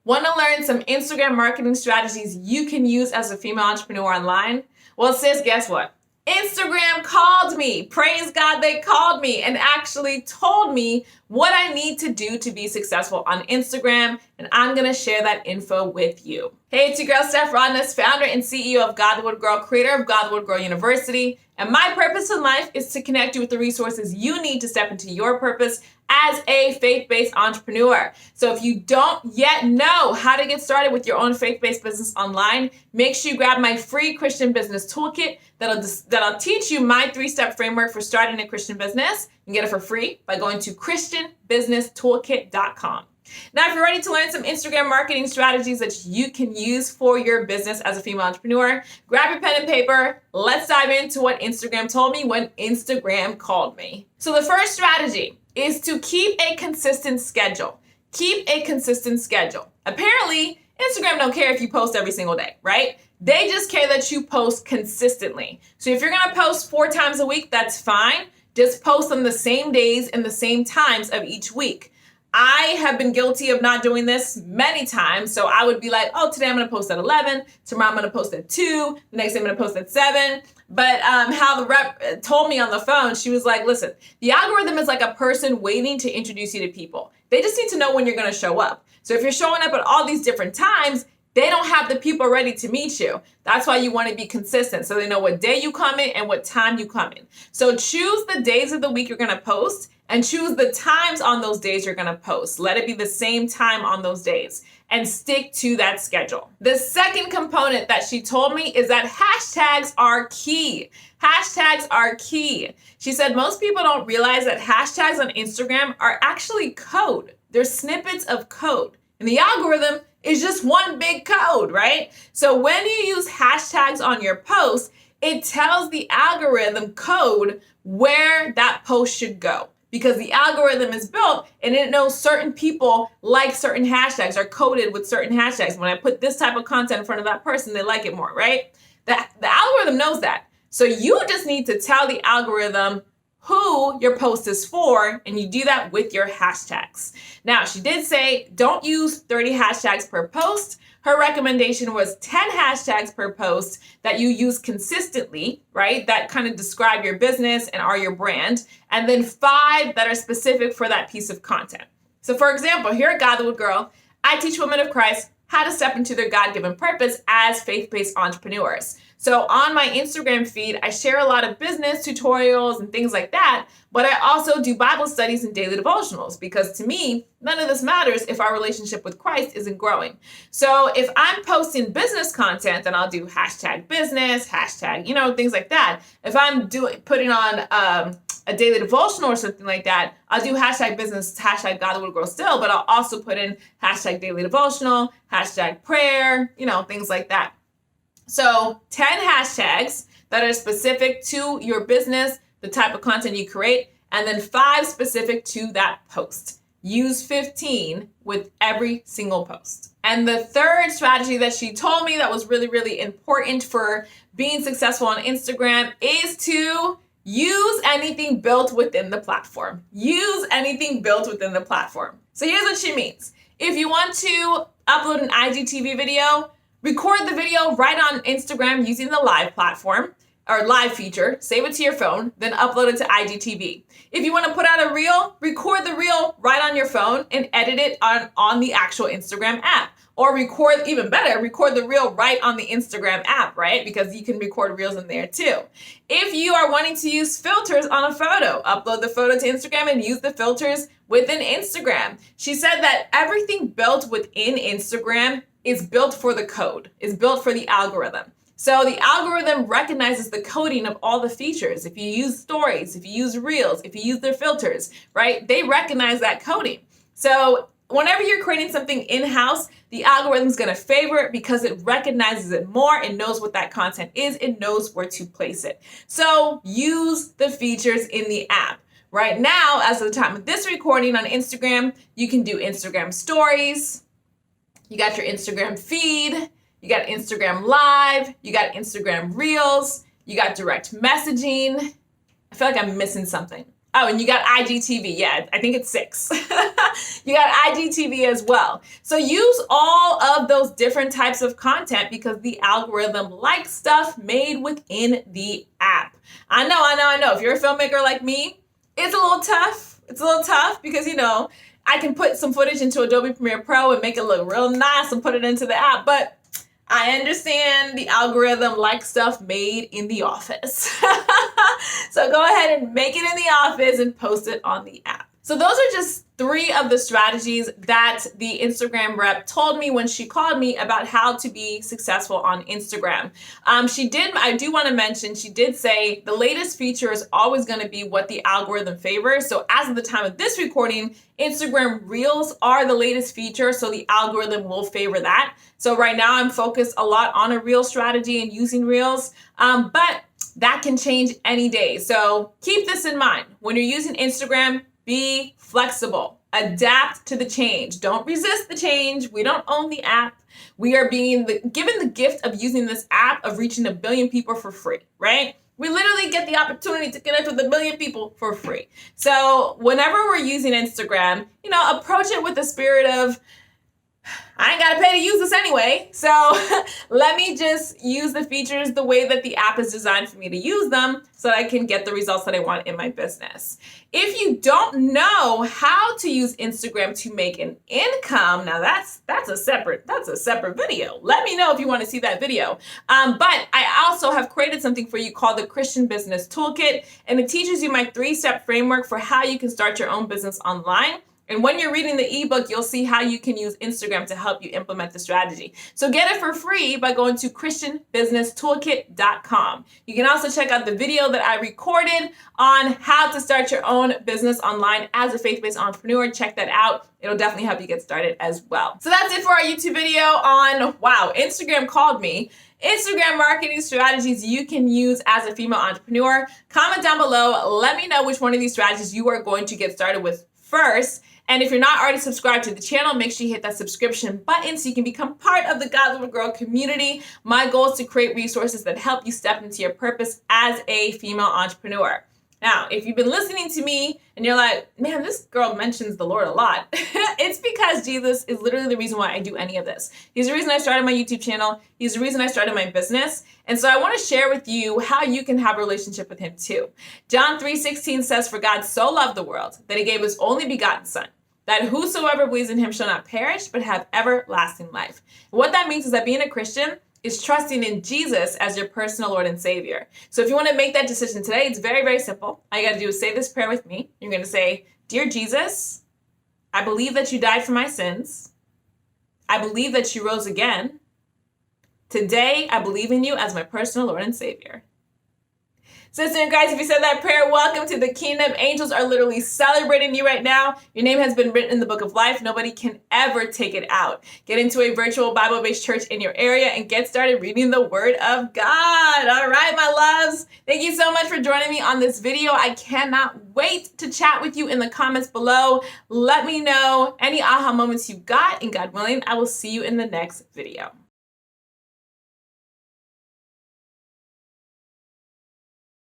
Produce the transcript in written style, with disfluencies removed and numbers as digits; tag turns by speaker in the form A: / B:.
A: Want to learn some Instagram marketing strategies you can use as a female entrepreneur online? Well, sis, guess what? Instagram called me. Praise God, they called me and actually told me what I need to do to be successful on Instagram, and I'm going to share that info with you. Hey, it's your girl, Steph Rodness, founder and CEO of Godlywood Girl, creator of Godlywood Girl University, and my purpose in life is to connect you with the resources you need to step into your purpose as a faith-based entrepreneur. So if you don't yet know how to get started with your own faith-based business online, make sure you grab my free Christian business toolkit that'll teach you my 3-step framework for starting a Christian business. You can get it for free by going to christianbusinesstoolkit.com. Now, if you're ready to learn some Instagram marketing strategies that you can use for your business as a female entrepreneur, grab your pen and paper. Let's dive into what Instagram told me when Instagram called me. So the first strategy is to keep a consistent schedule. Keep a consistent schedule. Apparently, Instagram don't care if you post every single day, right? They just care that you post consistently. So if you're gonna post 4 times a week, that's fine. Just post on the same days and the same times of each week. I have been guilty of not doing this many times. So I would be like, oh, today I'm going to post at 11. Tomorrow I'm going to post at 2. The next day I'm going to post at 7. But how the rep told me on the phone, she was like, listen, the algorithm is like a person waiting to introduce you to people. They just need to know when you're going to show up. So if you're showing up at all these different times, they don't have the people ready to meet you. That's why you want to be consistent so they know what day you come in and what time you come in. So choose the days of the week you're going to post and choose the times on those days you're going to post. Let it be the same time on those days and stick to that schedule. The second component that she told me is that hashtags are key. Hashtags are key. She said most people don't realize that hashtags on Instagram are actually code. They're snippets of code. And the algorithm is just one big code, right? So when you use hashtags on your post, it tells the algorithm code where that post should go. Because the algorithm is built and it knows certain people like certain hashtags, are coded with certain hashtags. When I put this type of content in front of that person, they like it more, right? The algorithm knows that. So you just need to tell the algorithm who your post is for, and you do that with your hashtags. Now, she did say don't use 30 hashtags per post. Her recommendation was 10 hashtags per post that you use consistently, right? That kind of describe your business and are your brand. And then 5 that are specific for that piece of content. So for example, here at Godlywood Girl, I teach women of Christ how to step into their God-given purpose as faith-based entrepreneurs. So on my Instagram feed, I share a lot of business tutorials and things like that, but I also do Bible studies and daily devotionals because to me, none of this matters if our relationship with Christ isn't growing. So if I'm posting business content, then I'll do hashtag business, hashtag, things like that. If I'm putting on a daily devotional or something like that, I'll do hashtag business, hashtag Godlywood Girl still, but I'll also put in hashtag daily devotional, hashtag prayer, things like that. So 10 hashtags that are specific to your business, the type of content you create, and then 5 specific to that post. Use 15 with every single post. And the third strategy that she told me that was really, really important for being successful on Instagram is to use anything built within the platform. Use anything built within the platform. So here's what she means. If you want to upload an IGTV video, record the video right on Instagram using the live platform or live feature, save it to your phone, then upload it to IGTV. If you want to put out a reel, record the reel right on your phone and edit it on the actual Instagram app. Or record the reel right on the Instagram app, right? Because you can record reels in there too. If you are wanting to use filters on a photo, upload the photo to Instagram and use the filters within Instagram. She said that everything built within Instagram is built for the code, is built for the algorithm. So the algorithm recognizes the coding of all the features. If you use stories, if you use reels, if you use their filters, right? They recognize that coding. So whenever you're creating something in-house, the algorithm is going to favor it because it recognizes it more. It knows what that content is. It knows where to place it. So use the features in the app. Right now, as of the time of this recording on Instagram, you can do Instagram stories. You got your Instagram feed. You got Instagram Live. You got Instagram Reels. You got direct messaging. I feel like I'm missing something. Oh, and you got IGTV. Yeah, I think it's 6. You got IGTV as well. So use all of those different types of content because the algorithm likes stuff made within the app. I know. If you're a filmmaker like me, it's a little tough. It's a little tough because, I can put some footage into Adobe Premiere Pro and make it look real nice and put it into the app. But I understand the algorithm likes stuff made in the office. So go ahead and make it in the office and post it on the app. So those are just 3 of the strategies that the Instagram rep told me when she called me about how to be successful on Instagram. I do want to mention, she did say the latest feature is always going to be what the algorithm favors. So as of the time of this recording, Instagram Reels are the latest feature, so the algorithm will favor that. So right now I'm focused a lot on a Reel strategy and using Reels, but that can change any day. So keep this in mind. When you're using Instagram, be flexible. Adapt to the change. Don't resist the change. We don't own the app. We are being given the gift of using this app of reaching 1 billion people for free, right? We literally get the opportunity to connect with 1 billion people for free. So whenever we're using Instagram, approach it with the spirit of, I ain't got to pay to use this anyway. So let me just use the features the way that the app is designed for me to use them so that I can get the results that I want in my business. If you don't know how to use Instagram to make an income, now that's a separate video. Let me know if you want to see that video. But I also have created something for you called the Christian Business Toolkit, and it teaches you my 3-step framework for how you can start your own business online. And when you're reading the ebook, you'll see how you can use Instagram to help you implement the strategy. So get it for free by going to christianbusinesstoolkit.com. You can also check out the video that I recorded on how to start your own business online as a faith-based entrepreneur. Check that out. It'll definitely help you get started as well. So that's it for our YouTube video on, wow, Instagram called me. Instagram marketing strategies you can use as a female entrepreneur. Comment down below. Let me know which one of these strategies you are going to get started with first. And if you're not already subscribed to the channel, make sure you hit that subscription button so you can become part of the Godlywood Girl community. My goal is to create resources that help you step into your purpose as a female entrepreneur. Now, if you've been listening to me and you're like, man, this girl mentions the Lord a lot, it's because Jesus is literally the reason why I do any of this. He's the reason I started my YouTube channel. He's the reason I started my business. And so I want to share with you how you can have a relationship with him too. John 3:16 says, "For God so loved the world that he gave his only begotten son, that whosoever believes in him shall not perish, but have everlasting life." And what that means is that being a Christian is trusting in Jesus as your personal Lord and Savior. So if you want to make that decision today, it's very, very simple. All you got to do is say this prayer with me. You're going to say, "Dear Jesus, I believe that you died for my sins. I believe that you rose again. Today, I believe in you as my personal Lord and Savior." Sister and guys, if you said that prayer, welcome to the kingdom. Angels are literally celebrating you right now. Your name has been written in the book of life. Nobody can ever take it out. Get into a virtual Bible-based church in your area and get started reading the Word of God. All right, my loves. Thank you so much for joining me on this video. I cannot wait to chat with you in the comments below. Let me know any aha moments you got, and God willing, I will see you in the next video.